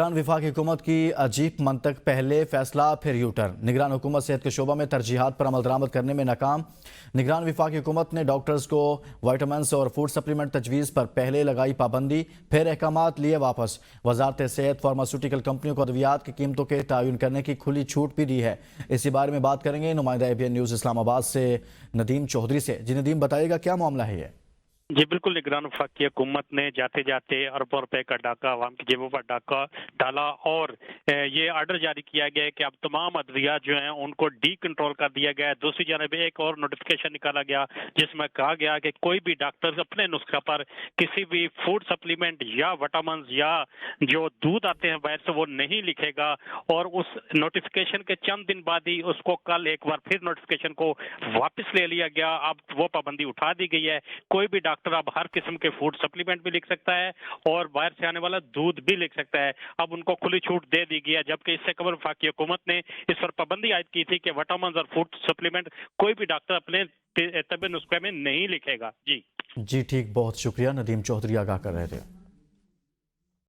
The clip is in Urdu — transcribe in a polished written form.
نگران وفاقی حکومت کی عجیب منطق، پہلے فیصلہ پھر یو ٹرن۔ نگران حکومت صحت کے شعبہ میں ترجیحات پر عمل درآمد کرنے میں ناکام۔ نگران وفاقی حکومت نے ڈاکٹرز کو وائٹامنز اور فوڈ سپلیمنٹ تجویز پر پہلے لگائی پابندی، پھر احکامات لیے واپس۔ وزارت صحت فارماسیوٹیکل کمپنیوں کو ادویات کی قیمتوں کے تعین کرنے کی کھلی چھوٹ بھی دی ہے۔ اسی بارے میں بات کریں گے نمائندہ ABN نیوز اسلام آباد سے ندیم چودھری سے۔ جی ندیم، بتائیے گا کیا معاملہ ہے یہ؟ جی بالکل، نگران وفاقی حکومت نے جاتے جاتے اربوں روپے کا ڈاکہ عوام کی جیبوں پر ڈالا اور یہ آرڈر جاری کیا گیا ہے کہ اب تمام ادویات جو ہیں ان کو ڈی کنٹرول کر دیا گیا ہے۔ دوسری جانب ایک اور نوٹیفیکیشن نکالا گیا جس میں کہا گیا کہ کوئی بھی ڈاکٹر اپنے نسخہ پر کسی بھی فوڈ سپلیمنٹ یا وٹامنز یا جو دودھ آتے ہیں باہر سے وہ نہیں لکھے گا، اور اس نوٹیفیکیشن کے چند دن بعد ہی اس کو کل ایک بار پھر نوٹیفیکیشن کو واپس لے لیا گیا۔ اب وہ پابندی اٹھا دی گئی ہے، کوئی بھی ڈاکٹر اب ہر قسم کے فوڈ سپلیمنٹ بھی لکھ سکتا ہے اور باہر سے آنے والا دودھ بھی لکھ سکتا ہے۔ اب ان کو کھلی چھوٹ دے دی گئی ہے، جبکہ اس سے قبل وفاقی حکومت نے اس پر پابندی عائد کی تھی کہ وٹامنز اور فوڈ سپلیمنٹ کوئی بھی ڈاکٹر اپنے طبی نسخے میں نہیں لکھے گا۔ جی ٹھیک، بہت شکریہ ندیم چودھری، آگاہ کر رہے تھے۔